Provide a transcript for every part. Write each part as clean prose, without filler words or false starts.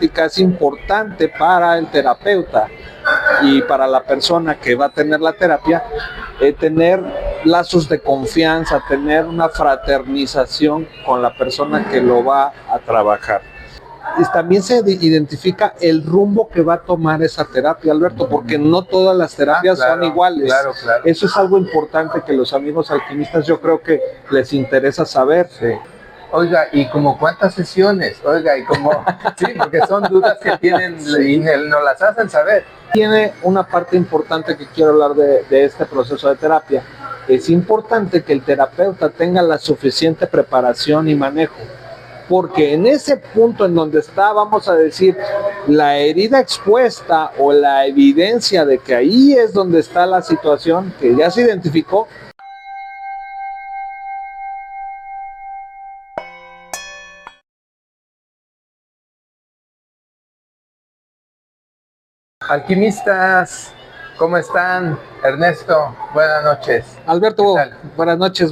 es importante para el terapeuta y para la persona que va a tener la terapia, tener lazos de confianza, tener una fraternización con la persona que lo va a trabajar. Y también se identifica el rumbo que va a tomar esa terapia, Alberto, porque no todas las terapias son iguales. Claro. Eso es algo importante que los amigos alquimistas yo creo que les interesa saber. Sí. Oiga, ¿y como cuántas sesiones? Oiga, y como... Sí, porque son dudas que tienen y nos las hacen saber. Tiene una parte importante que quiero hablar de este proceso de terapia. Es importante que el terapeuta tenga la suficiente preparación y manejo, porque en ese punto en donde está, vamos a decir, la herida expuesta o la evidencia de que ahí es donde está la situación que ya se identificó, Alquimistas, ¿cómo están? Ernesto, buenas noches. Alberto, buenas noches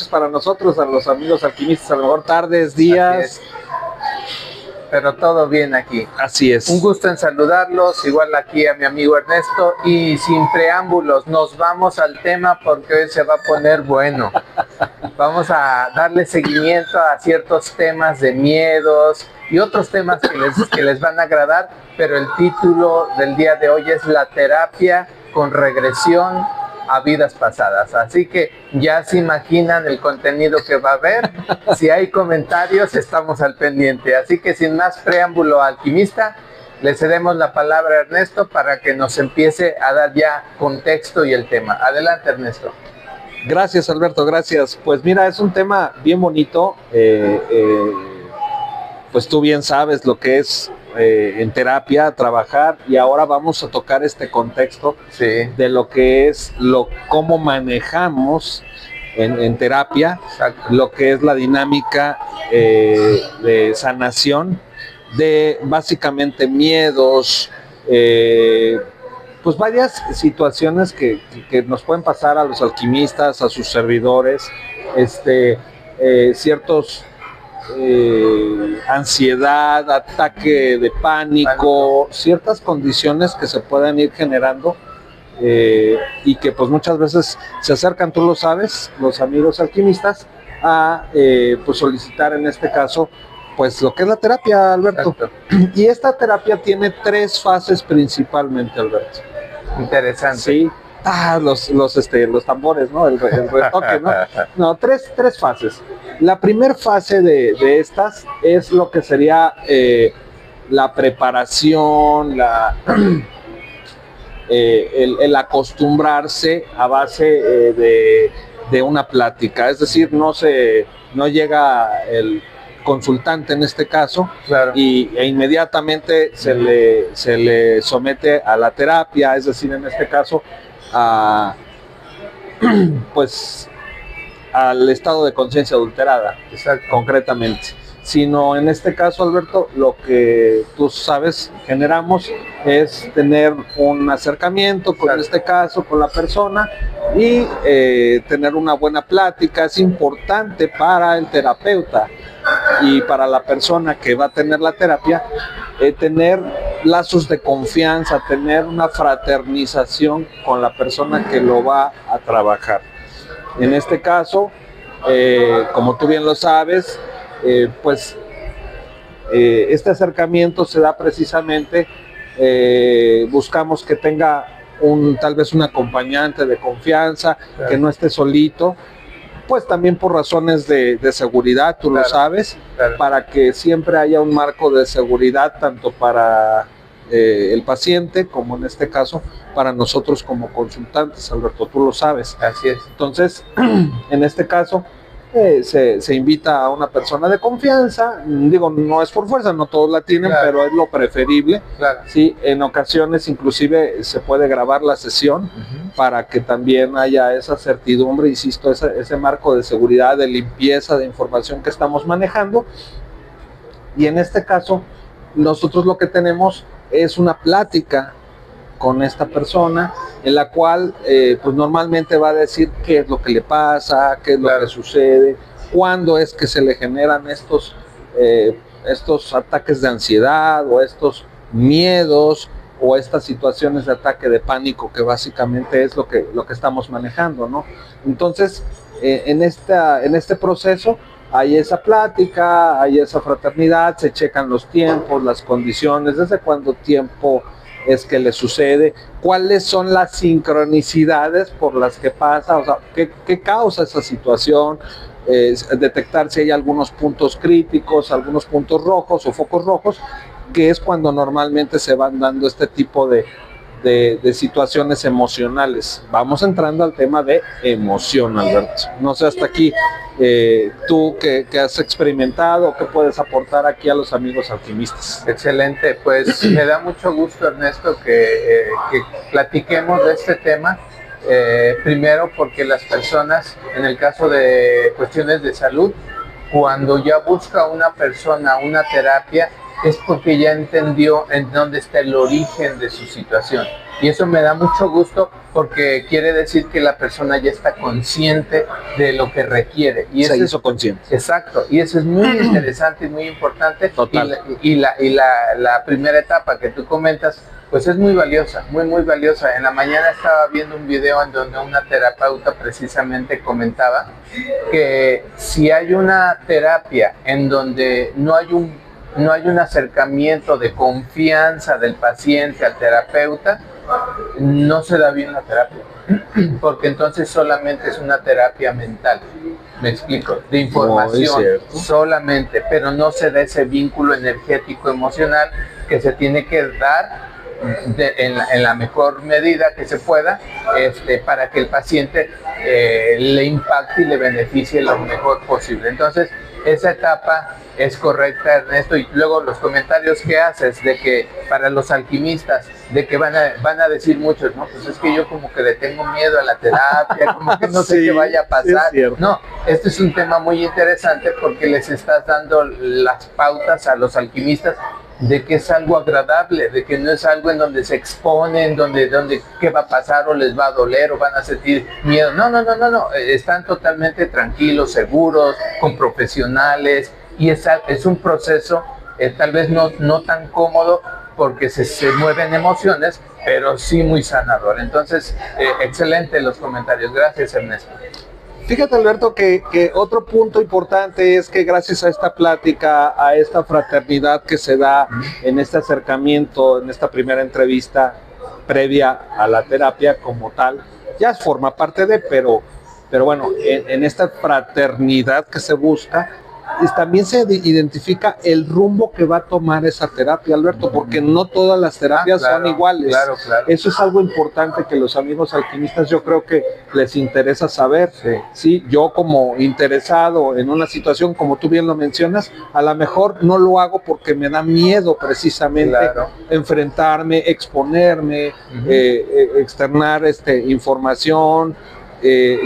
para nosotros, a los amigos alquimistas, a lo mejor tardes, días. Pero todo bien aquí. Así es. Un gusto en saludarlos, igual aquí a mi amigo Ernesto, y sin preámbulos, nos vamos al tema porque hoy se va a poner bueno. Vamos a darle seguimiento a ciertos temas de miedos y otros temas que les van a agradar, pero el título del día de hoy es la terapia con regresión a vidas pasadas. Así que ya se imaginan el contenido que va a haber. Si hay comentarios, estamos al pendiente. Así que sin más preámbulo, alquimista, le cedemos la palabra a Ernesto para que nos empiece a dar ya contexto y el tema. Adelante, Ernesto. Gracias, Alberto, gracias. Pues mira, es un tema bien bonito. Pues tú bien sabes lo que es en terapia, trabajar, y ahora vamos a tocar este contexto de lo que es cómo manejamos en terapia. Exacto. Lo que es la dinámica de sanación de básicamente miedos, pues varias situaciones que nos pueden pasar a los alquimistas, a sus servidores, ciertos ansiedad, ataque de pánico, ciertas condiciones que se pueden ir generando y que pues muchas veces se acercan, tú lo sabes, los amigos alquimistas, a pues solicitar en este caso pues lo que es la terapia, Alberto. Exacto. Y esta terapia tiene 3 fases principalmente, Alberto. Interesante. Sí. Los tambores, ¿no? El retoque, ¿no? No, tres fases. La primera fase de estas es lo que sería la preparación, el acostumbrarse a base de una plática. Es decir, no llega el consultante en este caso, claro, e inmediatamente se le somete a la terapia, es decir, en este caso pues al estado de conciencia adulterada. Exacto. Concretamente, sino en este caso, Alberto, lo que tú sabes generamos es tener un acercamiento con, claro, este caso con la persona y tener una buena plática. Es importante para el terapeuta y para la persona que va a tener la terapia, tener lazos de confianza, tener una fraternización con la persona que lo va a trabajar. En este caso, como tú bien lo sabes, este acercamiento se da precisamente, buscamos que tenga tal vez un acompañante de confianza, claro, que no esté solito, pues también por razones de seguridad, tú, claro, lo sabes, claro, para que siempre haya un marco de seguridad tanto para el paciente como en este caso para nosotros como consultantes, Alberto, tú lo sabes. Así es. Entonces, en este caso, se invita a una persona de confianza, digo, no es por fuerza, no todos la tienen, claro, pero es lo preferible. Claro. Sí, en ocasiones inclusive se puede grabar la sesión, para que también haya esa certidumbre, insisto, ese marco de seguridad, de limpieza de información que estamos manejando. Y en este caso, nosotros lo que tenemos es una plática con esta persona, en la cual pues normalmente va a decir qué es lo que le pasa, qué es, claro, lo que sucede, cuándo es que se le generan estos estos ataques de ansiedad o estos miedos o estas situaciones de ataque de pánico, que básicamente es lo que estamos manejando, ¿no? Entonces, en este proceso hay esa plática, hay esa fraternidad, se checan los tiempos, las condiciones, desde cuánto tiempo es que le sucede, cuáles son las sincronicidades por las que pasa, o sea, qué causa esa situación, detectar si hay algunos puntos críticos, algunos puntos rojos o focos rojos, que es cuando normalmente se van dando este tipo de situaciones emocionales. Vamos entrando al tema de emoción, Alberto. No sé, hasta aquí, tú que has experimentado, ¿qué puedes aportar aquí a los amigos alquimistas? Excelente, pues me da mucho gusto, Ernesto, que platiquemos de este tema. Primero porque las personas, en el caso de cuestiones de salud, cuando ya busca una persona una terapia, es porque ya entendió en dónde está el origen de su situación. Y eso me da mucho gusto porque quiere decir que la persona ya está consciente de lo que requiere. Y se hizo consciente. Exacto, y eso es muy interesante y muy importante. Total. Y la primera etapa que tú comentas, pues es muy valiosa, muy valiosa. En la mañana estaba viendo un video en donde una terapeuta precisamente comentaba que si hay una terapia en donde no hay un acercamiento de confianza del paciente al terapeuta, no se da bien la terapia, porque entonces solamente es una terapia mental, me explico, de información solamente, pero no se da ese vínculo energético emocional que se tiene que dar en la mejor medida que se pueda, para que el paciente le impacte y le beneficie lo mejor posible. Entonces, esa etapa es correcta, Ernesto, y luego los comentarios que haces de que para los alquimistas, de que van a decir muchos, no, pues es que yo como que le tengo miedo a la terapia, como que no sé qué vaya a pasar. No, este es un tema muy interesante porque les estás dando las pautas a los alquimistas de que es algo agradable, de que no es algo en donde se exponen, donde qué va a pasar o les va a doler o van a sentir miedo. No, están totalmente tranquilos, seguros, con profesionales, y es un proceso tal vez no tan cómodo porque se mueven emociones, pero sí muy sanador. Entonces, excelente los comentarios. Gracias, Ernesto. Fíjate, Alberto, que otro punto importante es que gracias a esta plática, a esta fraternidad que se da en este acercamiento, en esta primera entrevista previa a la terapia como tal, ya forma parte de, pero bueno, en esta fraternidad que se busca, también se identifica el rumbo que va a tomar esa terapia, Alberto, porque no todas las terapias son iguales. Claro. Eso es algo importante que los amigos alquimistas yo creo que les interesa saber. Sí, yo como interesado en una situación, como tú bien lo mencionas, a lo mejor no lo hago porque me da miedo precisamente enfrentarme, exponerme, externar información,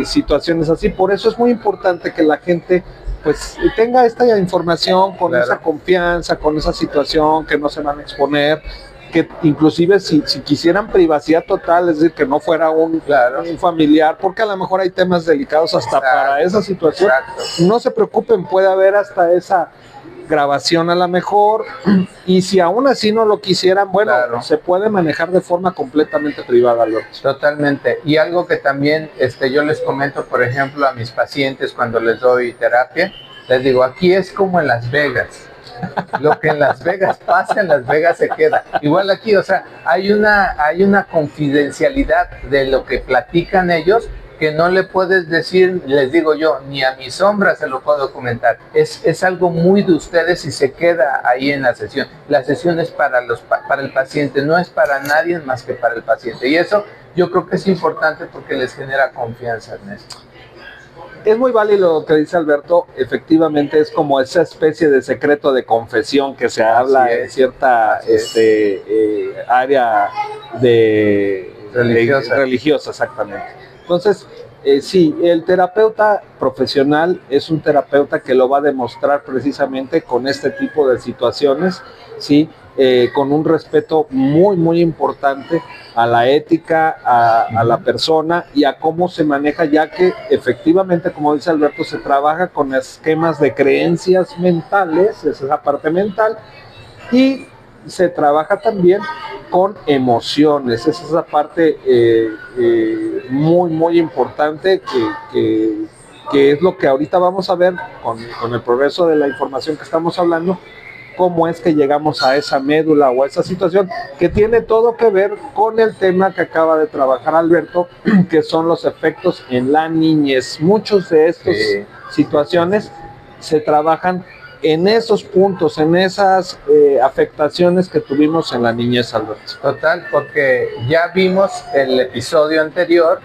situaciones así. Por eso es muy importante que la gente pues tenga esta información con esa confianza, con esa situación, que no se van a exponer, que inclusive si quisieran privacidad total, es decir, que no fuera un familiar, porque a lo mejor hay temas delicados hasta para esa situación. No se preocupen, puede haber hasta esa grabación a lo mejor, y si aún así no lo quisieran, bueno, se puede manejar de forma completamente privada, Alberto. Totalmente. Y algo que también yo les comento, por ejemplo, a mis pacientes cuando les doy terapia, les digo, aquí es como en Las Vegas. Lo que en Las Vegas pasa, en Las Vegas se queda. Igual aquí, o sea, hay una confidencialidad de lo que platican ellos, que no le puedes decir, les digo yo, ni a mi sombra se lo puedo comentar. Es algo muy de ustedes y se queda ahí en la sesión. La sesión es para el paciente, no es para nadie más que para el paciente. Y eso yo creo que es importante porque les genera confianza, Ernesto. Es muy válido lo que dice Alberto, efectivamente es como esa especie de secreto de confesión que se habla en cierta área religiosa, exactamente. Entonces, sí, el terapeuta profesional es un terapeuta que lo va a demostrar precisamente con este tipo de situaciones, ¿sí? con un respeto muy, muy importante a la ética, a la persona y a cómo se maneja, ya que efectivamente, como dice Alberto, se trabaja con esquemas de creencias mentales, es esa parte mental, y se trabaja también con emociones, es esa parte muy, muy importante que es lo que ahorita vamos a ver con el progreso de la información que estamos hablando, cómo es que llegamos a esa médula o a esa situación que tiene todo que ver con el tema que acaba de trabajar Alberto, que son los efectos en la niñez. Muchos de estas situaciones se trabajan en esos puntos, en esas afectaciones que tuvimos en la niñez, Alberto. Total, porque ya vimos el episodio anterior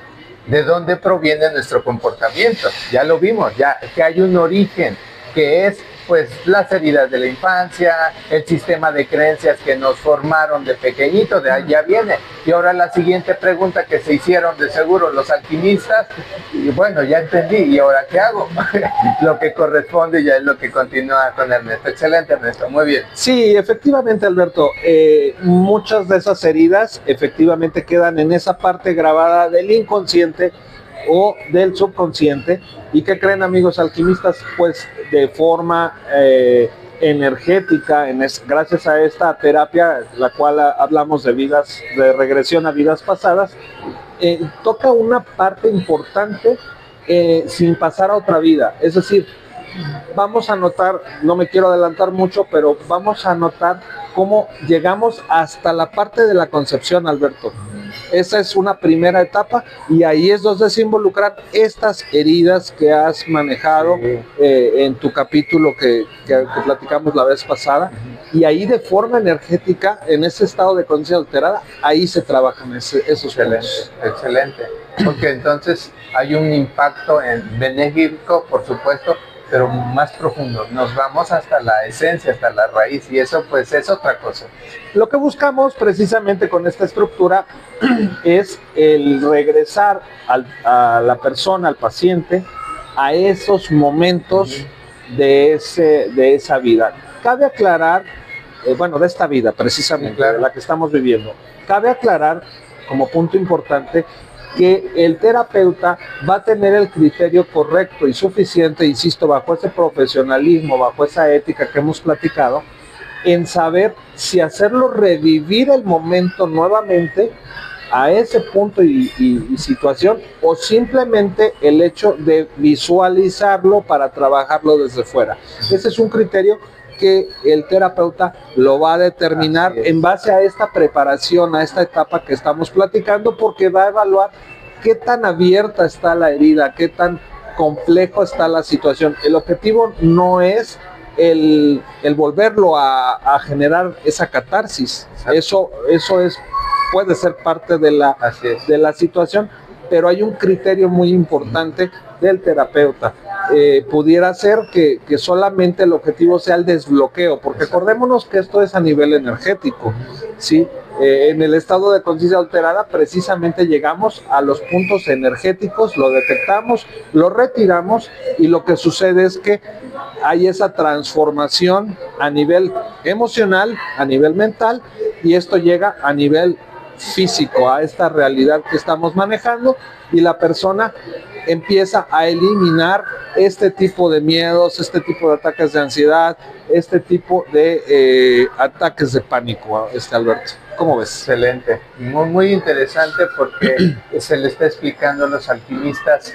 de dónde proviene nuestro comportamiento. Ya lo vimos, ya que hay un origen, que es pues las heridas de la infancia, el sistema de creencias que nos formaron de pequeñitos, de allá viene. Y ahora la siguiente pregunta que se hicieron de seguro los alquimistas, y bueno, ya entendí, ¿y ahora qué hago? Lo que corresponde ya es lo que continúa con Ernesto. Excelente, Ernesto, muy bien. Sí, efectivamente, Alberto, muchas de esas heridas efectivamente quedan en esa parte grabada del inconsciente o del subconsciente. ¿Y qué creen, amigos alquimistas? Pues de forma energética, gracias a esta terapia, la cual hablamos de vidas, de regresión a vidas pasadas, toca una parte importante sin pasar a otra vida. Es decir, vamos a notar, no me quiero adelantar mucho, pero vamos a notar cómo llegamos hasta la parte de la concepción, Alberto. Esa es una primera etapa y ahí es donde se involucran estas heridas que has manejado en tu capítulo que platicamos la vez pasada, y ahí de forma energética, en ese estado de conciencia alterada, ahí se trabajan esos puntos. Excelente, porque entonces hay un impacto benéfico, por supuesto, pero más profundo. Nos vamos hasta la esencia, hasta la raíz, y eso pues es otra cosa. Lo que buscamos precisamente con esta estructura es el regresar a la persona, al paciente, a esos momentos de esa vida. Cabe aclarar, de esta vida precisamente, claro, la que estamos viviendo. Cabe aclarar, como punto importante, que el terapeuta va a tener el criterio correcto y suficiente, insisto, bajo ese profesionalismo, bajo esa ética que hemos platicado, en saber si hacerlo revivir el momento nuevamente a ese punto y situación, o simplemente el hecho de visualizarlo para trabajarlo desde fuera. Ese es un criterio que el terapeuta lo va a determinar en base a esta preparación, a esta etapa que estamos platicando, porque va a evaluar qué tan abierta está la herida, qué tan complejo está la situación. El objetivo no es el volverlo a generar esa catarsis. Eso puede ser parte de la situación, pero hay un criterio muy importante del terapeuta. Pudiera ser que solamente el objetivo sea el desbloqueo, porque acordémonos que esto es a nivel energético, ¿sí? En el estado de conciencia alterada precisamente llegamos a los puntos energéticos, lo detectamos, lo retiramos, y lo que sucede es que hay esa transformación a nivel emocional, a nivel mental, y esto llega a nivel físico, a esta realidad que estamos manejando, y la persona empieza a eliminar este tipo de miedos, este tipo de ataques de ansiedad, este tipo de ataques de pánico, Alberto. ¿Cómo ves? Excelente, muy, muy interesante, porque se le está explicando a los alquimistas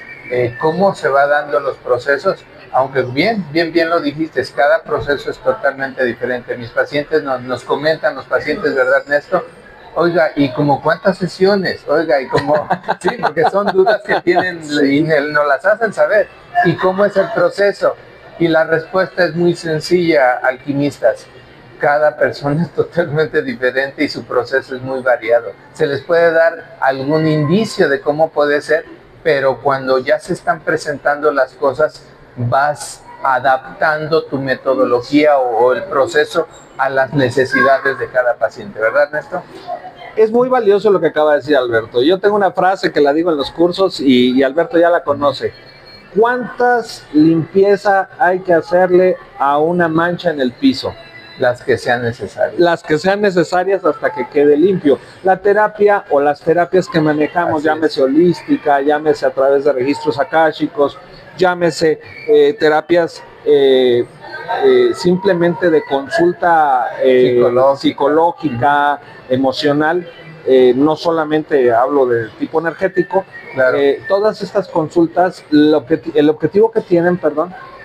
cómo se va dando los procesos, aunque bien lo dijiste, cada proceso es totalmente diferente. Mis pacientes nos comentan, los pacientes, ¿verdad, Ernesto? Oiga, ¿y como cuántas sesiones? Oiga, ¿y cómo? Sí, porque son dudas que tienen y nos las hacen saber. ¿Y cómo es el proceso? Y la respuesta es muy sencilla, alquimistas. Cada persona es totalmente diferente y su proceso es muy variado. Se les puede dar algún indicio de cómo puede ser, pero cuando ya se están presentando las cosas, vas adaptando tu metodología o el proceso a las necesidades de cada paciente, ¿verdad, Ernesto? Es muy valioso lo que acaba de decir Alberto. Yo tengo una frase que la digo en los cursos y Alberto ya la conoce. ¿Cuántas limpiezas hay que hacerle a una mancha en el piso? Las que sean necesarias. Las que sean necesarias hasta que quede limpio. La terapia o las terapias que manejamos, llámese holística, llámese a través de registros akáshicos, llámese terapias simplemente de consulta psicológica, emocional, no solamente hablo de tipo energético, claro. Todas estas consultas, el objetivo que tienen,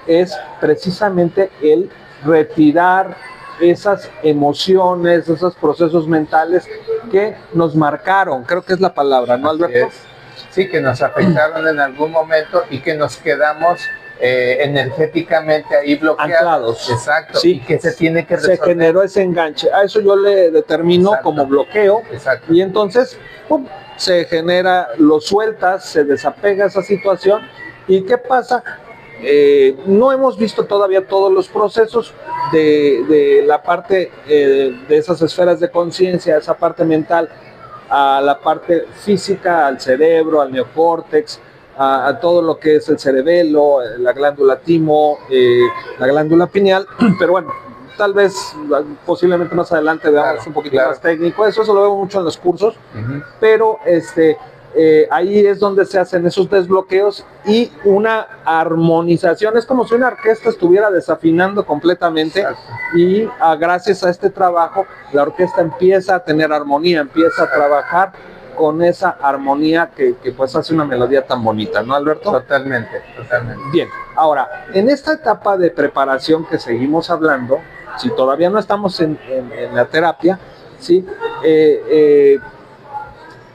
es precisamente el retirar esas emociones, esos procesos mentales que nos marcaron, creo que es la palabra, ¿no, Alberto? Sí, que nos afectaron en algún momento y que nos quedamos energéticamente ahí bloqueados. Anclados. Exacto. Sí. Y que se tiene que resolver. Se generó ese enganche. A eso yo le determino como bloqueo. Exacto. Y entonces, ¡pum!, se genera, lo sueltas, se desapega esa situación. ¿Y qué pasa? No hemos visto todavía todos los procesos de la parte de esas esferas de conciencia, esa parte mental, a la parte física, al cerebro, al neocórtex, a todo lo que es el cerebelo, la glándula timo, la glándula pineal, pero bueno, tal vez posiblemente más adelante veamos un poquito más técnico, eso lo veo mucho en los cursos, pero ahí es donde se hacen esos desbloqueos y una armonización, es como si una orquesta estuviera desafinando completamente. Exacto. Y gracias a este trabajo la orquesta empieza a tener armonía, empieza a trabajar con esa armonía que pues hace una melodía tan bonita, ¿no, Alberto? Totalmente, totalmente. Bien, ahora, en esta etapa de preparación que seguimos hablando, si todavía no estamos en la terapia, ¿sí?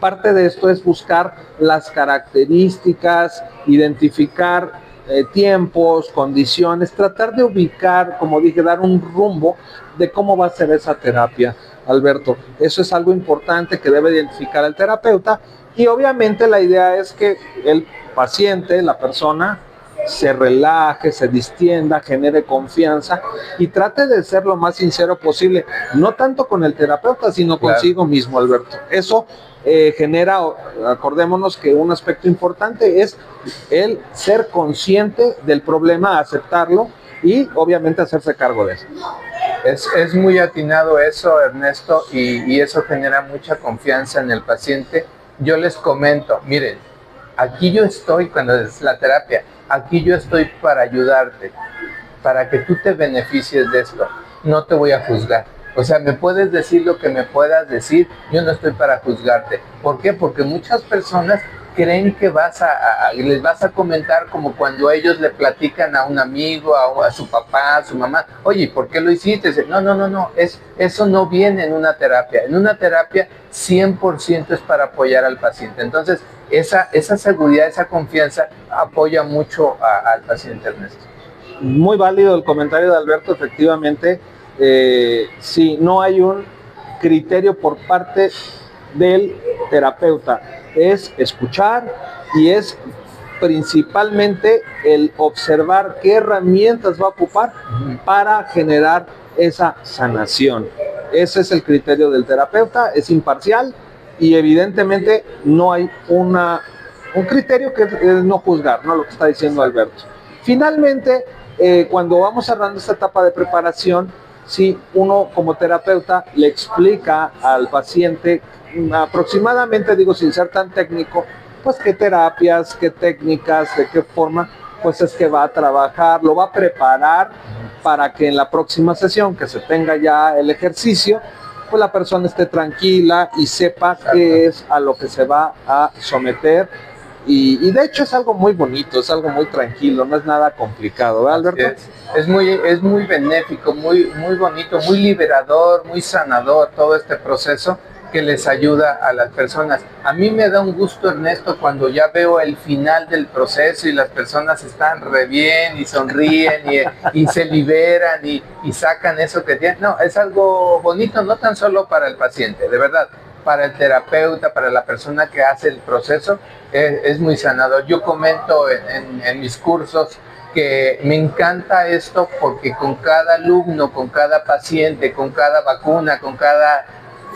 Parte de esto es buscar las características, identificar tiempos, condiciones, tratar de ubicar, como dije, dar un rumbo de cómo va a ser esa terapia, Alberto. Eso es algo importante que debe identificar el terapeuta y obviamente la idea es que el paciente, la persona, se relaje, se distienda, genere confianza y trate de ser lo más sincero posible, no tanto con el terapeuta, sino consigo mismo, Alberto. Eso genera, acordémonos que un aspecto importante es el ser consciente del problema, aceptarlo y obviamente hacerse cargo de eso. Es muy atinado eso, Ernesto, y eso genera mucha confianza en el paciente. Yo les comento, miren, aquí yo estoy, cuando es la terapia, aquí yo estoy para ayudarte, para que tú te beneficies de esto. No te voy a juzgar. O sea, me puedes decir lo que me puedas decir, yo no estoy para juzgarte. ¿Por qué? Porque muchas personas creen que les vas a comentar como cuando ellos le platican a un amigo, a su papá, a su mamá, oye, ¿por qué lo hiciste? No, eso no viene en una terapia. En una terapia 100% es para apoyar al paciente. Entonces, esa seguridad, esa confianza apoya mucho al paciente, Ernesto. Muy válido el comentario de Alberto, efectivamente. Sí, no hay un criterio por parte del terapeuta, es escuchar y es principalmente el observar qué herramientas va a ocupar para generar esa sanación. Ese es el criterio del terapeuta, es imparcial y evidentemente no hay un criterio que es no juzgar, ¿no? Lo que está diciendo Alberto. Finalmente, cuando vamos cerrando esta etapa de preparación, si uno como terapeuta le explica al paciente aproximadamente, digo sin ser tan técnico, pues qué terapias, qué técnicas, de qué forma, pues es que va a trabajar, lo va a preparar para que en la próxima sesión que se tenga ya el ejercicio, pues la persona esté tranquila y sepa qué es a lo que se va a someter. Y de hecho es algo muy bonito, es algo muy tranquilo, no es nada complicado, ¿verdad, Alberto? Es muy benéfico, muy bonito, muy liberador, muy sanador todo este proceso que les ayuda a las personas. A mí me da un gusto, Ernesto, cuando ya veo el final del proceso y las personas están re bien y sonríen y se liberan y sacan eso que tienen. No, es algo bonito, no tan solo para el paciente, de verdad, para el terapeuta, para la persona que hace el proceso, es muy sanador. Yo comento en mis cursos que me encanta esto porque con cada alumno, con cada paciente, con cada vacuna, con cada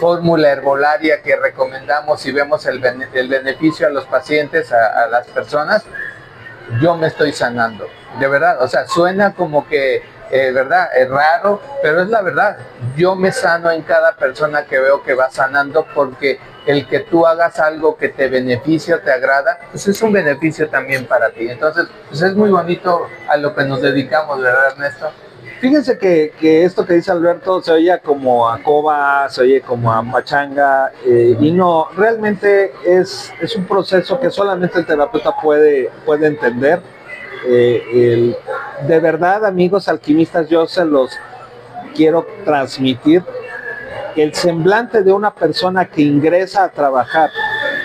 fórmula herbolaria que recomendamos y vemos el beneficio a los pacientes, a las personas, yo me estoy sanando, de verdad. O sea, suena como que ¿verdad? Es raro, pero es la verdad. Yo me sano en cada persona que veo que va sanando, porque el que tú hagas algo que te beneficia o te agrada, pues es un beneficio también para ti. Entonces, pues es muy bonito a lo que nos dedicamos, ¿verdad, Ernesto? Fíjense que esto que dice Alberto se oye como a coba, se oye como a pachanga, y no, realmente es un proceso que solamente el terapeuta puede entender. De verdad, amigos alquimistas, yo se los quiero transmitir. El semblante de una persona que ingresa a trabajar,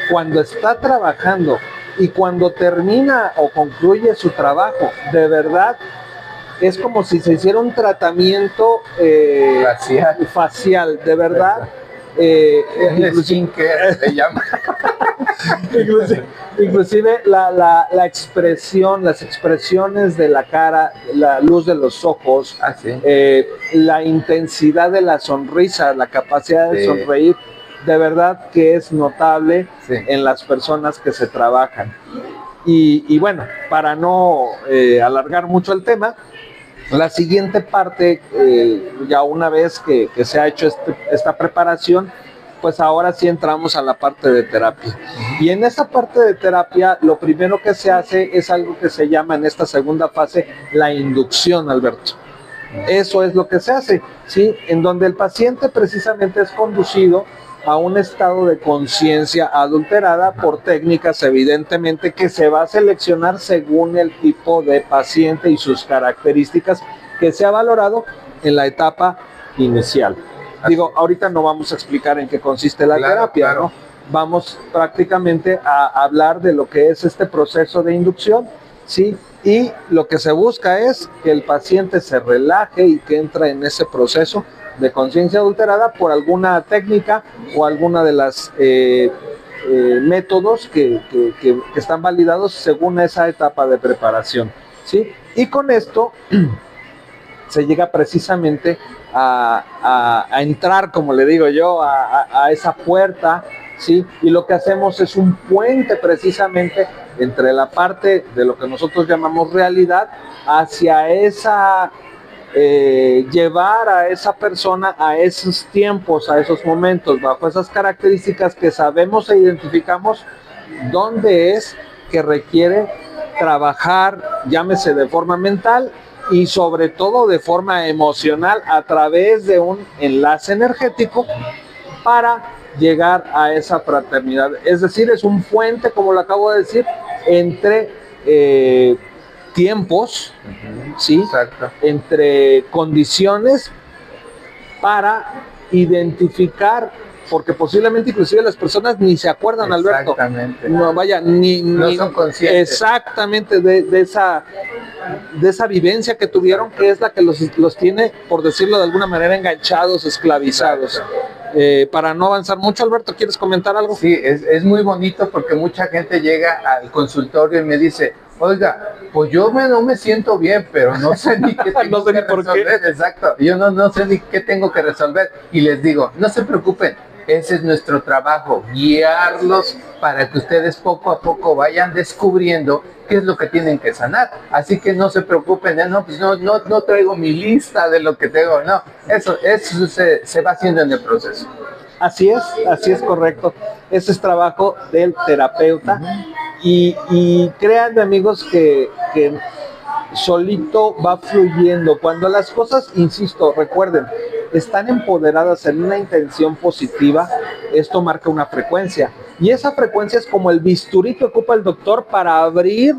cuando está trabajando y cuando termina o concluye su trabajo, de verdad es como si se hiciera un tratamiento facial, de verdad. Skincare se llama. Inclusive la expresión, las expresiones de la cara, la luz de los ojos, la intensidad de la sonrisa, la capacidad de sonreír, de verdad que es notable en las personas que se trabajan. Y bueno, para no alargar mucho el tema, la siguiente parte, ya una vez que se ha hecho esta preparación, pues ahora sí entramos a la parte de terapia. Y en esa parte de terapia, lo primero que se hace es algo que se llama en esta segunda fase la inducción, Alberto. Eso es lo que se hace, ¿sí? En donde el paciente precisamente es conducido a un estado de conciencia adulterada por técnicas, evidentemente, que se va a seleccionar según el tipo de paciente y sus características que se ha valorado en la etapa inicial. Digo, ahorita no vamos a explicar en qué consiste la terapia, ¿no? Vamos prácticamente a hablar de lo que es este proceso de inducción, ¿sí? Y lo que se busca es que el paciente se relaje y que entre en ese proceso de conciencia adulterada por alguna técnica o alguna de las métodos que están validados según esa etapa de preparación, ¿sí? Y con esto se llega precisamente a entrar, como le digo yo, a esa puerta, ¿sí? Y lo que hacemos es un puente precisamente entre la parte de lo que nosotros llamamos realidad hacia esa llevar a esa persona a esos tiempos, a esos momentos, bajo esas características que sabemos e identificamos dónde es que requiere trabajar, llámese de forma mental y sobre todo de forma emocional a través de un enlace energético para llegar a esa fraternidad. Es decir, es un puente, como lo acabo de decir, entre tiempos, ¿sí? Exacto. Entre condiciones para identificar, porque posiblemente inclusive las personas ni se acuerdan, Alberto. Exactamente. No, vaya, no son conscientes. Exactamente de esa vivencia que tuvieron, que es la que los tiene, por decirlo de alguna manera, enganchados, esclavizados. Para no avanzar mucho, Alberto, ¿quieres comentar algo? Sí, es muy bonito porque mucha gente llega al consultorio y me dice, oiga, pues yo no me siento bien, pero no sé ni qué tengo que resolver. Exacto, yo no sé ni qué tengo que resolver. Y les digo, no se preocupen, ese es nuestro trabajo, guiarlos para que ustedes poco a poco vayan descubriendo qué es lo que tienen que sanar. Así que no se preocupen, pues no traigo mi lista de lo que tengo, no, eso se va haciendo en el proceso. Así es correcto. Ese es trabajo del terapeuta. Y créanme, amigos, que solito va fluyendo. Cuando las cosas, insisto, recuerden, están empoderadas en una intención positiva, esto marca una frecuencia. Y esa frecuencia es como el bisturí que ocupa el doctor para abrir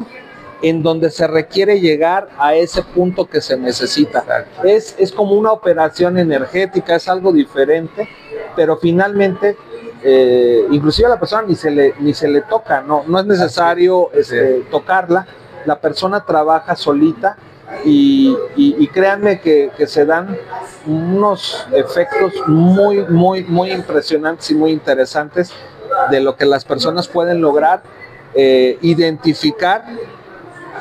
en donde se requiere llegar a ese punto que se necesita. Es como una operación energética, es algo diferente, pero finalmente inclusive a la persona ni se le toca, no es necesario tocarla, la persona trabaja solita y créanme que se dan unos efectos muy impresionantes y muy interesantes de lo que las personas pueden lograr identificar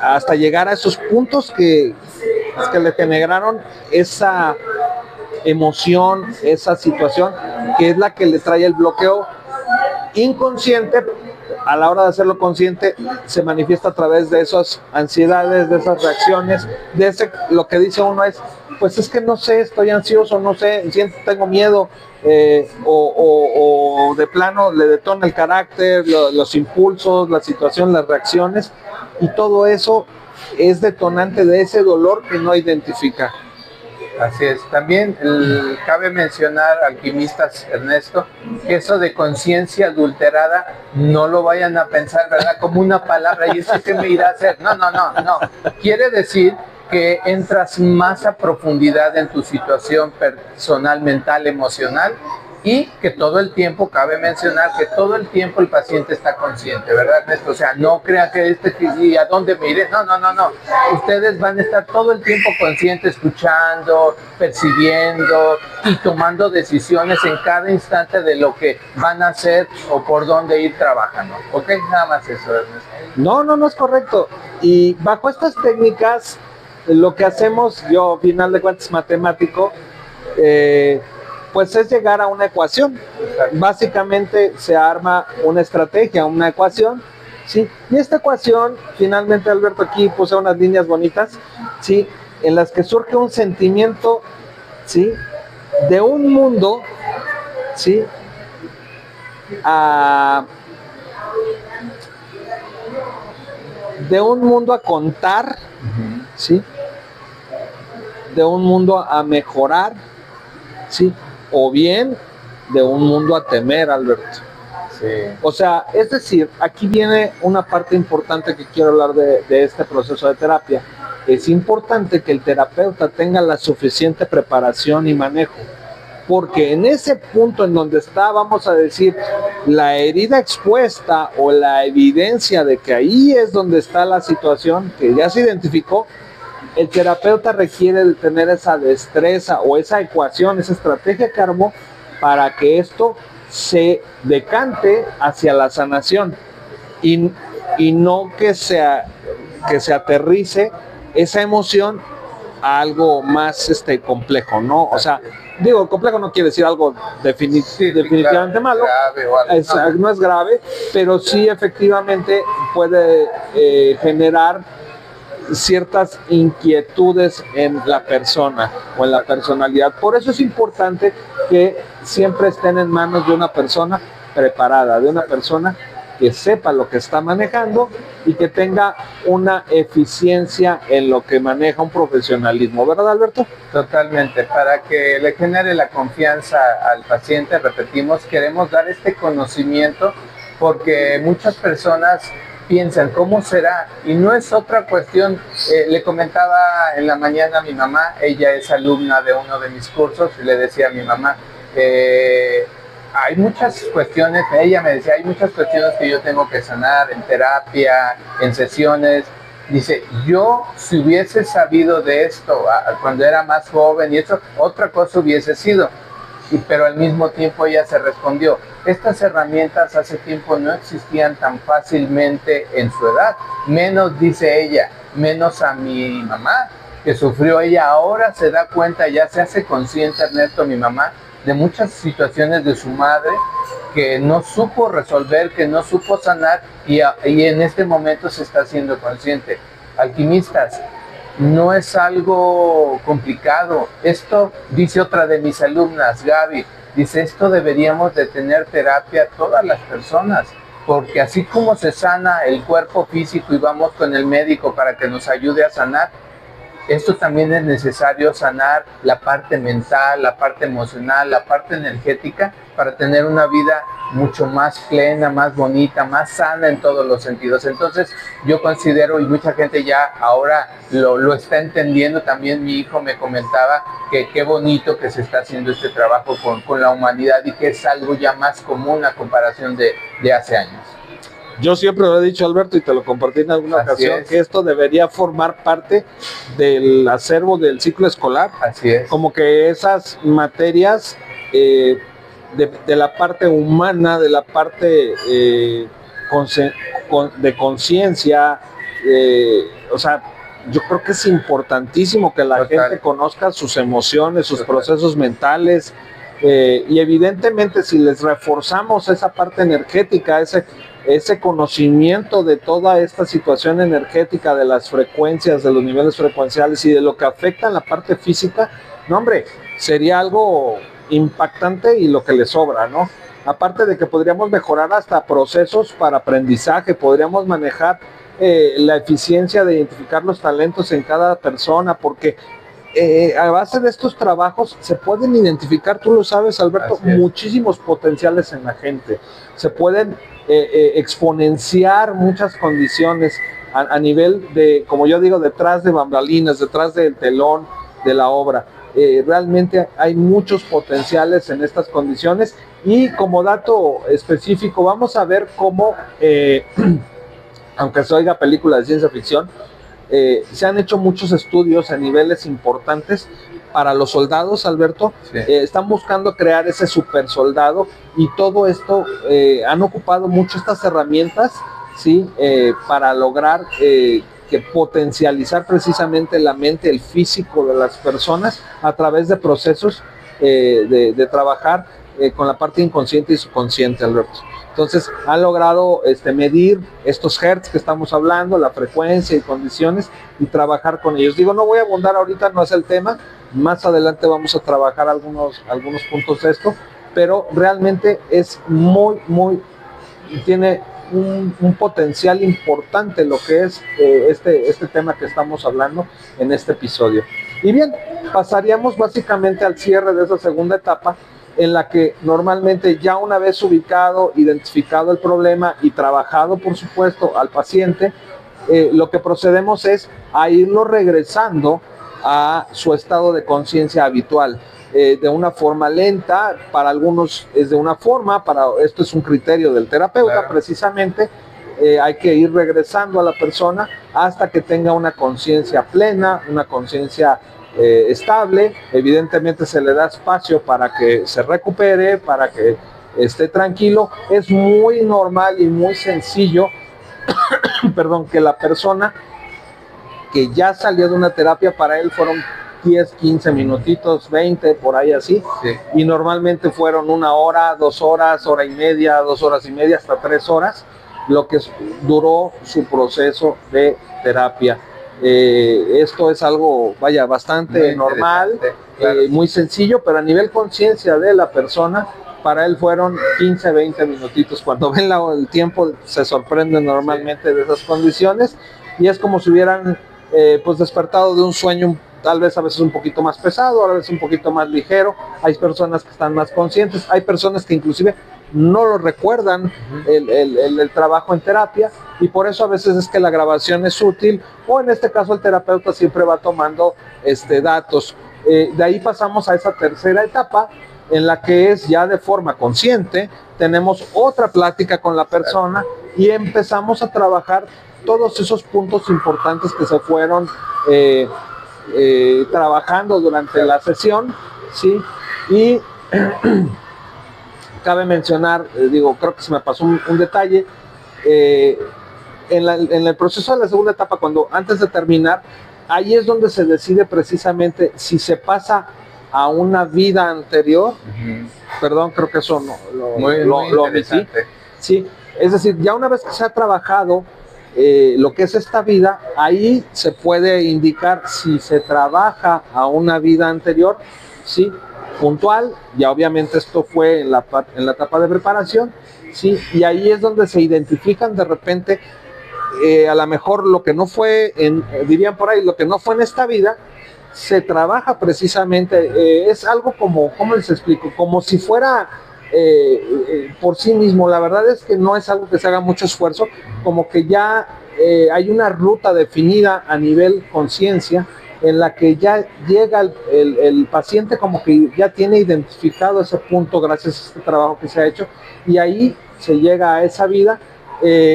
hasta llegar a esos puntos que le generaron esa emoción, esa situación que es la que le trae el bloqueo inconsciente a la hora de hacerlo consciente, se manifiesta a través de esas ansiedades, de esas reacciones, de ese, lo que dice uno es, pues es que no sé, estoy ansioso, no sé, siento, tengo miedo, o de plano le detona el carácter, los impulsos, la situación, las reacciones, y todo eso es detonante de ese dolor que no identifica. Así es. También cabe mencionar, alquimistas, Ernesto, que eso de conciencia adulterada no lo vayan a pensar, ¿verdad?, como una palabra, y eso que me irá a hacer. No. Quiere decir que entras más a profundidad en tu situación personal, mental, emocional, y que todo el tiempo, cabe mencionar que todo el tiempo el paciente está consciente, ¿verdad, Ernesto? O sea, no crean que y a dónde me iré. No. Ustedes van a estar todo el tiempo conscientes, escuchando, percibiendo y tomando decisiones en cada instante de lo que van a hacer o por dónde ir trabajando. ¿Ok? Nada más eso, Ernesto. No es correcto. Y bajo estas técnicas, lo que hacemos, yo, final de cuentas, matemático, pues es llegar a una ecuación. Exacto. Básicamente se arma una estrategia, una ecuación, ¿sí? Y esta ecuación, finalmente, Alberto, aquí puse unas líneas bonitas, ¿sí?, en las que surge un sentimiento, ¿sí?, de un mundo, ¿sí?, de un mundo a contar, ¿sí?, de un mundo a mejorar, ¿sí?, o bien de un mundo a temer, Alberto. Sí. O sea, es decir, aquí viene una parte importante que quiero hablar de este proceso de terapia. Es importante que el terapeuta tenga la suficiente preparación y manejo, porque en ese punto en donde está, vamos a decir, la herida expuesta o la evidencia de que ahí es donde está la situación que ya se identificó, el terapeuta requiere de tener esa destreza o esa ecuación, esa estrategia que armó para que esto se decante hacia la sanación y no que se aterrice esa emoción a algo más complejo, ¿no? O sea, digo, complejo no quiere decir algo definitivamente malo, no es grave, pero sí efectivamente puede generar ciertas inquietudes en la persona o en la personalidad. Por eso es importante que siempre estén en manos de una persona preparada, de una persona que sepa lo que está manejando y que tenga una eficiencia en lo que maneja, un profesionalismo, ¿verdad, Alberto? Totalmente. Para que le genere la confianza al paciente, repetimos, queremos dar este conocimiento porque muchas personas piensan, ¿cómo será? Y no es otra cuestión. Le comentaba en la mañana a mi mamá, ella es alumna de uno de mis cursos, y le decía a mi mamá, hay muchas cuestiones, ella me decía, hay muchas cuestiones que yo tengo que sanar en terapia, en sesiones. Dice, yo si hubiese sabido de esto cuando era más joven y eso, otra cosa hubiese sido. Pero al mismo tiempo ella se respondió, estas herramientas hace tiempo no existían tan fácilmente en su edad, menos, dice ella, menos a mi mamá, que sufrió. Ella ahora se da cuenta, ya se hace consciente, Ernesto, mi mamá, de muchas situaciones de su madre que no supo resolver, que no supo sanar, y en este momento se está haciendo consciente. Alquimistas, no es algo complicado. Esto, dice otra de mis alumnas, Gaby, dice, esto deberíamos de tener terapia todas las personas, porque así como se sana el cuerpo físico y vamos con el médico para que nos ayude a sanar, esto también es necesario sanar la parte mental, la parte emocional, la parte energética, para tener una vida mucho más plena, más bonita, más sana en todos los sentidos. Entonces yo considero, y mucha gente ya ahora lo está entendiendo, también mi hijo me comentaba que qué bonito que se está haciendo este trabajo con la humanidad y que es algo ya más común a comparación de hace años. Yo siempre lo he dicho, Alberto, y te lo compartí en alguna ocasión, que esto debería formar parte del acervo del ciclo escolar. Así es. Como que esas materias de la parte humana, de la parte de conciencia, o sea, yo creo que es importantísimo que la gente conozca sus emociones, sus procesos mentales, Y evidentemente si les reforzamos esa parte energética, ese conocimiento de toda esta situación energética, de las frecuencias, de los niveles frecuenciales y de lo que afecta en la parte física, no hombre, sería algo impactante y lo que le sobra, ¿no? Aparte de que podríamos mejorar hasta procesos para aprendizaje, podríamos manejar la eficiencia de identificar los talentos en cada persona, porque a base de estos trabajos se pueden identificar, tú lo sabes, Alberto, muchísimos potenciales en la gente. Se pueden exponenciar muchas condiciones a nivel de, como yo digo, detrás de bambalinas, detrás del telón de la obra. Realmente hay muchos potenciales en estas condiciones y como dato específico vamos a ver cómo, aunque se oiga película de ciencia ficción, se han hecho muchos estudios a niveles importantes para los soldados, Alberto. Sí. Están buscando crear ese super soldado y todo esto han ocupado mucho estas herramientas, ¿sí? Para lograr que potencializar precisamente la mente, el físico de las personas a través de procesos de trabajar con la parte inconsciente y subconsciente, Alberto. Entonces han logrado medir estos hertz que estamos hablando, la frecuencia y condiciones y trabajar con ellos. Digo, no voy a abundar ahorita, no es el tema, más adelante vamos a trabajar algunos puntos de esto, pero realmente es tiene un potencial importante lo que es este tema que estamos hablando en este episodio. Y bien, pasaríamos básicamente al cierre de esa segunda etapa, en la que normalmente ya una vez ubicado, identificado el problema y trabajado, por supuesto, al paciente, lo que procedemos es a irlo regresando a su estado de conciencia habitual, de una forma lenta, para algunos es de una forma, esto es un criterio del terapeuta, claro. Precisamente, hay que ir regresando a la persona hasta que tenga una conciencia plena, una conciencia estable. Evidentemente se le da espacio para que se recupere, para que esté tranquilo. Es muy normal y muy sencillo perdón, que la persona que ya salió de una terapia, para él fueron 10, 15 minutitos, 20, por ahí así, sí. Y normalmente fueron 1 hora, 2 horas, hora y media, 2 horas y media, hasta 3 horas, lo que duró su proceso de terapia. Esto es algo, vaya, bastante muy normal, claro. Muy sencillo, pero a nivel conciencia de la persona, para él fueron 15, 20 minutitos. Cuando ven el tiempo se sorprenden normalmente, sí, de esas condiciones, y es como si hubieran pues despertado de un sueño, tal vez a veces un poquito más pesado, a veces un poquito más ligero. Hay personas que están más conscientes, hay personas que inclusive no lo recuerdan el trabajo en terapia, y por eso a veces es que la grabación es útil, o en este caso el terapeuta siempre va tomando datos. De ahí pasamos a esa tercera etapa, en la que es ya de forma consciente, tenemos otra plática con la persona y empezamos a trabajar todos esos puntos importantes que se fueron trabajando durante la sesión, ¿sí? Y cabe mencionar, creo que se me pasó un detalle, en el proceso de la segunda etapa, antes de terminar, ahí es donde se decide precisamente si se pasa a una vida anterior. Perdón, creo que eso lo omití. Sí, es decir, ya una vez que se ha trabajado lo que es esta vida, ahí se puede indicar si se trabaja a una vida anterior, sí, puntual. Ya obviamente esto fue en la etapa de preparación, sí, y ahí es donde se identifican de repente a lo mejor lo que no fue, dirían por ahí, lo que no fue en esta vida, se trabaja precisamente. Es algo como, ¿cómo les explico? Como si fuera por sí mismo. La verdad es que no es algo que se haga mucho esfuerzo, como que ya hay una ruta definida a nivel conciencia, en la que ya llega el paciente, como que ya tiene identificado ese punto gracias a este trabajo que se ha hecho, y ahí se llega a esa vida.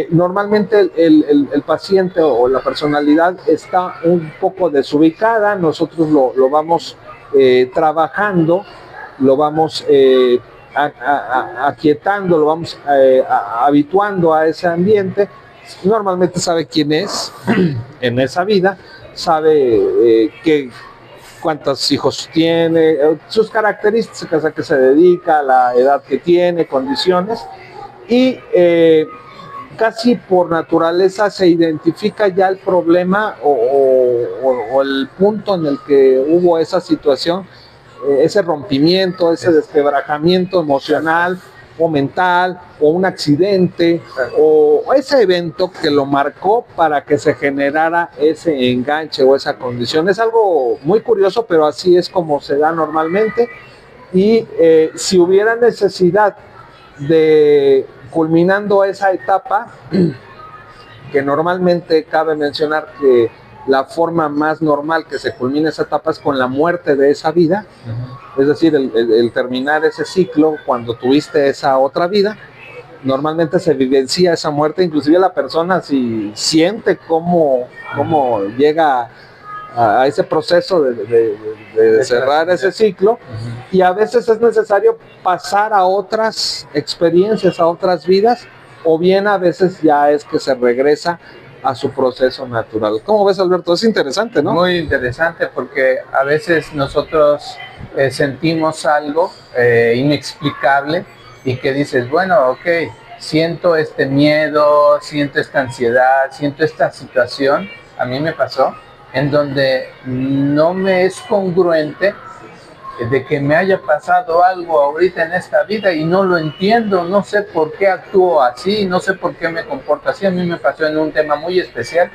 Normalmente el paciente o la personalidad está un poco desubicada. Nosotros lo vamos trabajando, lo vamos aquietando, lo vamos habituando a ese ambiente. Normalmente sabe quién es en esa vida, sabe cuántos hijos tiene, sus características, a qué se dedica, la edad que tiene, condiciones, y casi por naturaleza se identifica ya el problema o el punto en el que hubo esa situación, ese rompimiento, ese desquebrajamiento emocional o mental, o un accidente, o ese evento que lo marcó para que se generara ese enganche o esa condición. Es algo muy curioso, pero así es como se da normalmente. Y si hubiera necesidad de, culminando esa etapa, que normalmente cabe mencionar que la forma más normal que se culmina esa etapa es con la muerte de esa vida, es decir, el terminar ese ciclo cuando tuviste esa otra vida. Normalmente se vivencia esa muerte, inclusive la persona si siente cómo llega a ese proceso de cerrar ese ciclo, y a veces es necesario pasar a otras experiencias, a otras vidas, o bien a veces ya es que se regresa a su proceso natural. ¿Cómo ves, Alberto? Es interesante, ¿no? Muy interesante, porque a veces nosotros sentimos algo inexplicable y que dices, bueno, ok, siento este miedo, siento esta ansiedad, siento esta situación. A mí me pasó en donde no me es congruente de que me haya pasado algo ahorita en esta vida y no lo entiendo, no sé por qué actúo así, no sé por qué me comporto así. A mí me pasó en un tema muy especial,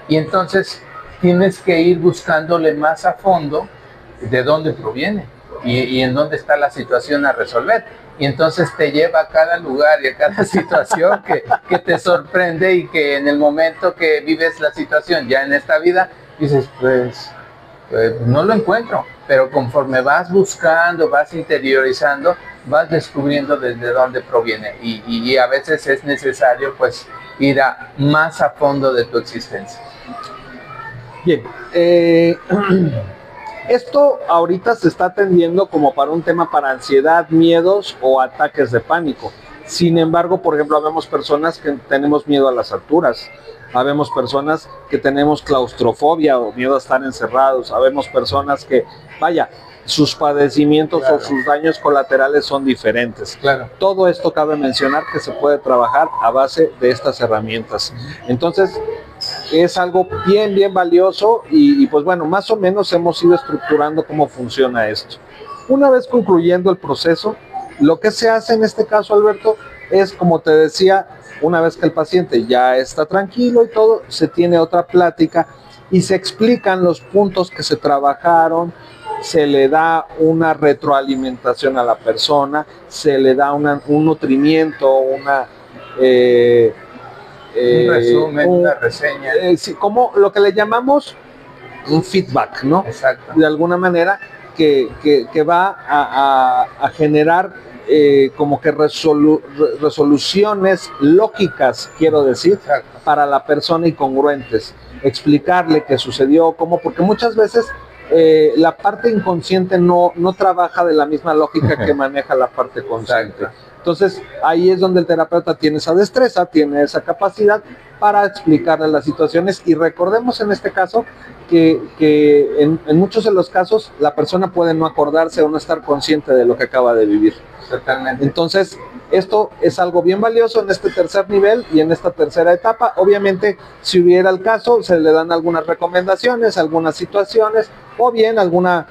y entonces tienes que ir buscándole más a fondo de dónde proviene y en dónde está la situación a resolver. Y entonces te lleva a cada lugar y a cada situación que te sorprende, y que en el momento que vives la situación ya en esta vida, dices, pues no lo encuentro. Pero conforme vas buscando, vas interiorizando, vas descubriendo desde dónde proviene. Y a veces es necesario pues ir más a fondo de tu existencia. Bien, esto ahorita se está atendiendo como para un tema para ansiedad, miedos o ataques de pánico. Sin embargo, por ejemplo, habemos personas que tenemos miedo a las alturas, habemos personas que tenemos claustrofobia o miedo a estar encerrados, habemos personas que, vaya, sus padecimientos, claro, o sus daños colaterales son diferentes. Claro. Todo esto cabe mencionar que se puede trabajar a base de estas herramientas. Entonces, es algo bien valioso, y pues bueno, más o menos hemos ido estructurando cómo funciona esto. Una vez concluyendo el proceso, lo que se hace en este caso, Alberto, es, como te decía, una vez que el paciente ya está tranquilo y todo, se tiene otra plática y se explican los puntos que se trabajaron, se le da una retroalimentación a la persona, se le da un nutrimiento, un resumen, una reseña. Sí, como lo que le llamamos un feedback, ¿no? Exacto. De alguna manera que va a generar como que resoluciones lógicas, quiero decir, exacto, para la persona, y congruentes. Explicarle qué sucedió, cómo, porque muchas veces la parte inconsciente no trabaja de la misma lógica que maneja la parte consciente. Exacto. Entonces, ahí es donde el terapeuta tiene esa destreza, tiene esa capacidad para explicarle las situaciones. Y recordemos en este caso que en muchos de los casos la persona puede no acordarse o no estar consciente de lo que acaba de vivir. Totalmente. Entonces, esto es algo bien valioso en este tercer nivel y en esta tercera etapa. Obviamente, si hubiera el caso, se le dan algunas recomendaciones, algunas situaciones, o bien alguna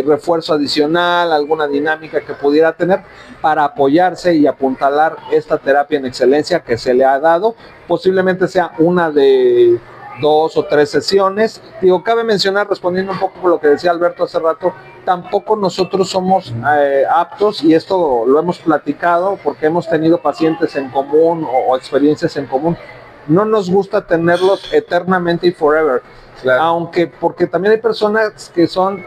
refuerzo adicional, alguna dinámica que pudiera tener para apoyarse y apuntalar esta terapia en excelencia que se le ha dado. Posiblemente sea una de 2 o 3 sesiones. Digo, cabe mencionar, respondiendo un poco por lo que decía Alberto hace rato, tampoco nosotros somos aptos, y esto lo hemos platicado porque hemos tenido pacientes en común o experiencias en común. No nos gusta tenerlos eternamente y forever. Claro. Aunque, porque también hay personas que son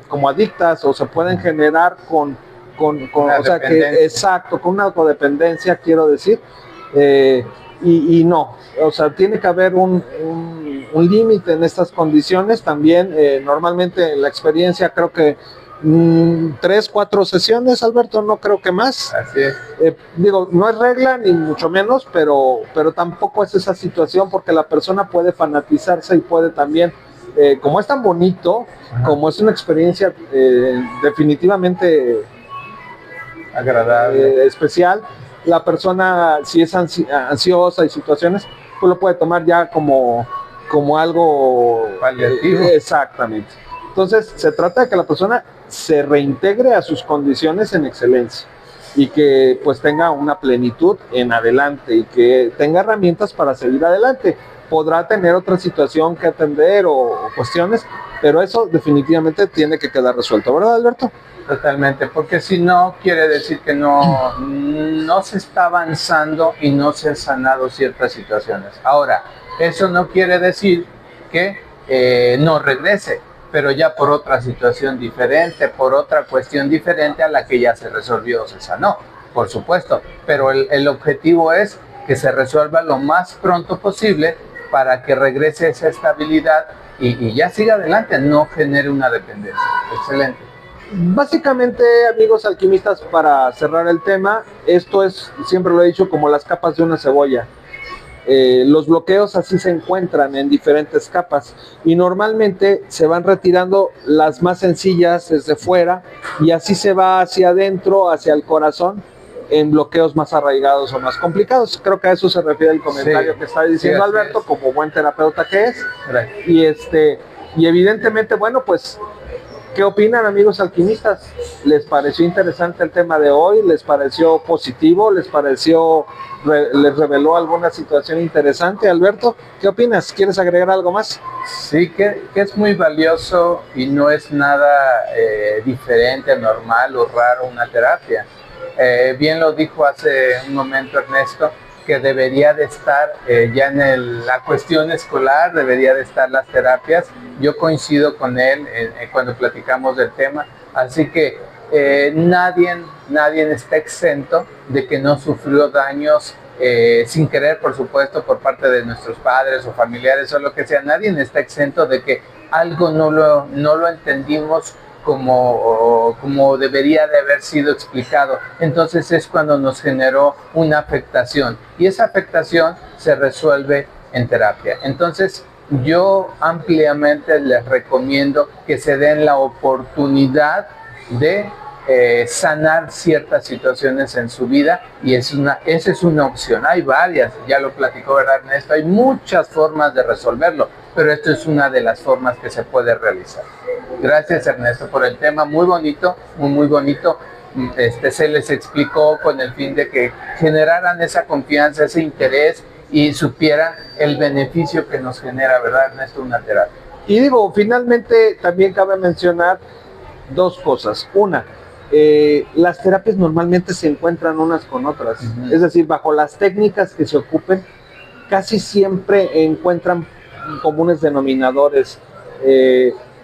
como adictas, o se pueden generar con o sea, que, exacto, con una codependencia, quiero decir, y no, o sea, tiene que haber un límite en estas condiciones. También normalmente en la experiencia creo que 3, 4 sesiones, Alberto, no creo que más. Así es. Digo, no es regla ni mucho menos, pero tampoco es esa situación, porque la persona puede fanatizarse y puede también como es tan bonito, como es una experiencia definitivamente agradable, especial, la persona, si es ansiosa y situaciones, pues lo puede tomar ya como algo paliativo. Exactamente. Entonces, se trata de que la persona se reintegre a sus condiciones en excelencia y que pues tenga una plenitud en adelante y que tenga herramientas para seguir adelante. Podrá tener otra situación que atender o cuestiones, pero eso definitivamente tiene que quedar resuelto, ¿verdad, Alberto? Totalmente, porque si no, quiere decir que no se está avanzando y no se han sanado ciertas situaciones. Ahora, eso no quiere decir que no regrese, pero ya por otra situación diferente, por otra cuestión diferente a la que ya se resolvió o se sanó, por supuesto. Pero el objetivo es que se resuelva lo más pronto posible para que regrese esa estabilidad y ya siga adelante, no genere una dependencia. Excelente. Básicamente, amigos alquimistas, para cerrar el tema, esto es, siempre lo he dicho, como las capas de una cebolla. Los bloqueos así se encuentran en diferentes capas y normalmente se van retirando las más sencillas desde fuera y así se va hacia adentro, hacia el corazón, en bloqueos más arraigados o más complicados. Creo que a eso se refiere el comentario que está diciendo Alberto, como buen terapeuta que es. Y evidentemente, bueno, pues, ¿qué opinan, amigos alquimistas? ¿Les pareció interesante el tema de hoy? ¿Les pareció positivo? ¿Les reveló alguna situación interesante? Alberto, ¿qué opinas? ¿Quieres agregar algo más? Sí, que es muy valioso y no es nada diferente, normal o raro una terapia. Bien lo dijo hace un momento Ernesto, que debería de estar ya en la cuestión escolar, debería de estar las terapias. Yo coincido con él cuando platicamos del tema, así que nadie está exento de que no sufrió daños sin querer, por supuesto, por parte de nuestros padres o familiares o lo que sea. Nadie está exento de que algo no lo entendimos como debería de haber sido explicado. Entonces es cuando nos generó una afectación y esa afectación se resuelve en terapia. Entonces yo ampliamente les recomiendo que se den la oportunidad de sanar ciertas situaciones en su vida y esa es una opción. Hay varias, ya lo platicó, ¿verdad, Ernesto? Hay muchas formas de resolverlo, pero esto es una de las formas que se puede realizar. Gracias, Ernesto, por el tema, muy bonito, muy bonito. Se les explicó con el fin de que generaran esa confianza, ese interés y supieran el beneficio que nos genera, ¿verdad, Ernesto? Una terapia. Y digo, finalmente también cabe mencionar dos cosas. Una, las terapias normalmente se encuentran unas con otras. Es decir, bajo las técnicas que se ocupen, casi siempre encuentran comunes denominadores.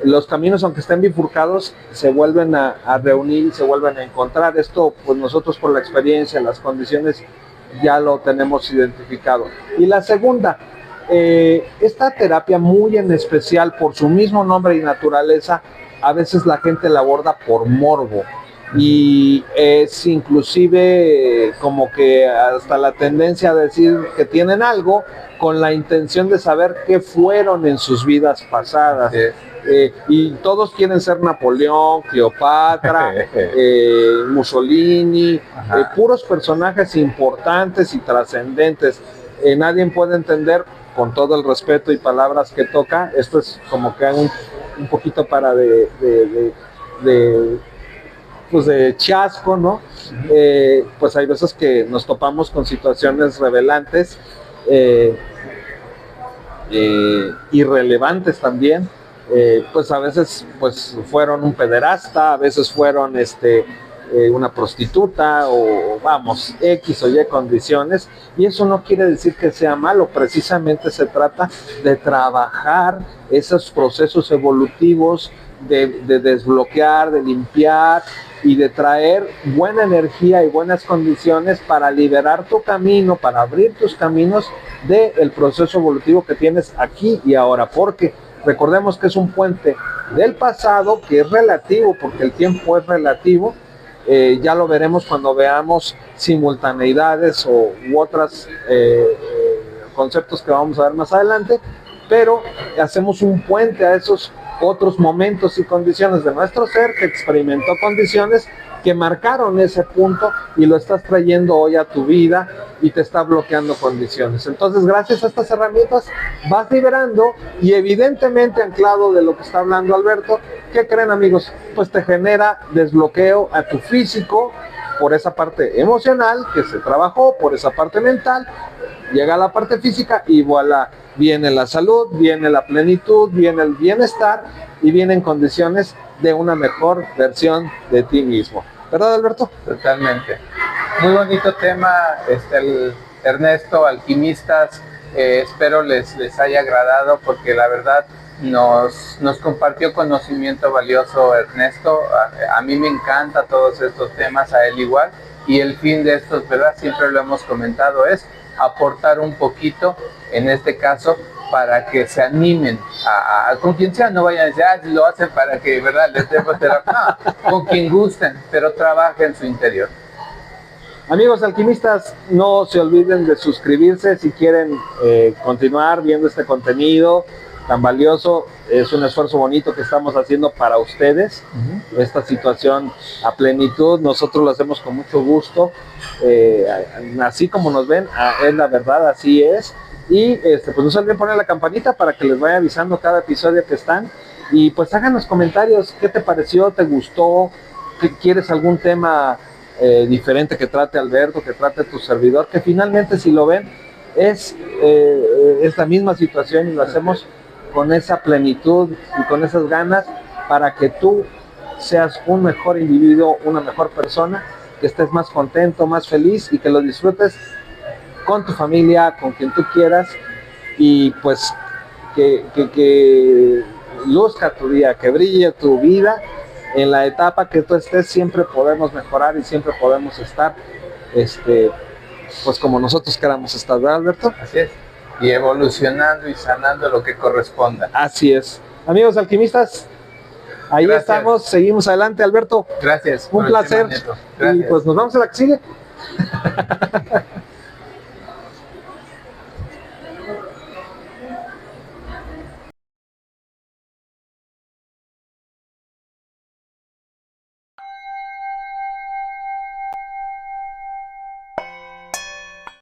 Los caminos, aunque estén bifurcados, se vuelven a reunir y se vuelven a encontrar. Esto, pues nosotros por la experiencia, las condiciones, ya lo tenemos identificado. Y la segunda, esta terapia muy en especial, por su mismo nombre y naturaleza, a veces la gente la aborda por morbo. Y es inclusive como que hasta la tendencia a decir que tienen algo con la intención de saber qué fueron en sus vidas pasadas. Y todos quieren ser Napoleón, Cleopatra, Mussolini, puros personajes importantes y trascendentes. Nadie puede entender, con todo el respeto y palabras que toca, esto es como que un poquito para pues de chasco, ¿no? Pues hay veces que nos topamos con situaciones revelantes, irrelevantes también. Pues a veces pues fueron un pederasta, a veces fueron una prostituta o vamos, X o Y condiciones, y eso no quiere decir que sea malo, precisamente se trata de trabajar esos procesos evolutivos, de desbloquear, de limpiar y de traer buena energía y buenas condiciones para liberar tu camino, para abrir tus caminos del proceso evolutivo que tienes aquí y ahora, porque recordemos que es un puente del pasado que es relativo, porque el tiempo es relativo. Ya lo veremos cuando veamos simultaneidades u otros conceptos que vamos a ver más adelante, pero hacemos un puente a esos otros momentos y condiciones de nuestro ser que experimentó condiciones que marcaron ese punto y lo estás trayendo hoy a tu vida y te está bloqueando condiciones. Entonces, gracias a estas herramientas vas liberando y evidentemente anclado de lo que está hablando Alberto, ¿qué creen, amigos? Pues te genera desbloqueo a tu físico por esa parte emocional que se trabajó, por esa parte mental, llega a la parte física y voilà, viene la salud, viene la plenitud, viene el bienestar y vienen condiciones de una mejor versión de ti mismo. ¿Verdad, Alberto? Totalmente. Muy bonito tema, el Ernesto, alquimistas. Espero les haya agradado porque la verdad nos compartió conocimiento valioso Ernesto. A mí me encanta todos estos temas, a él igual. Y el fin de estos, ¿verdad? Siempre lo hemos comentado, es aportar un poquito, en este caso, para que se animen con quien sea, no vayan a decir, lo hacen para que, ¿verdad?, les demos terapia. No, con quien gusten, pero trabajen en su interior. Amigos alquimistas, no se olviden de suscribirse si quieren continuar viendo este contenido tan valioso. Es un esfuerzo bonito que estamos haciendo para ustedes. Esta situación a plenitud, nosotros lo hacemos con mucho gusto. Así como nos ven, es la verdad, así es. Y pues no se olviden poner la campanita para que les vaya avisando cada episodio que están. Y pues hagan los comentarios, ¿qué te pareció? ¿Te gustó? ¿Quieres algún tema diferente que trate Alberto, que trate tu servidor? Que finalmente, si lo ven, es la misma situación y lo hacemos con esa plenitud y con esas ganas para que tú seas un mejor individuo, una mejor persona, que estés más contento, más feliz y que lo disfrutes con tu familia, con quien tú quieras, y pues que luzca tu día, que brille tu vida en la etapa que tú estés. Siempre podemos mejorar y siempre podemos estar pues como nosotros queramos estar, ¿verdad, Alberto? Así es, y evolucionando y sanando lo que corresponda. Así es. Amigos alquimistas, ahí gracias. Estamos, seguimos adelante, Alberto. Gracias. Un placer. Y pues nos vamos a la que sigue.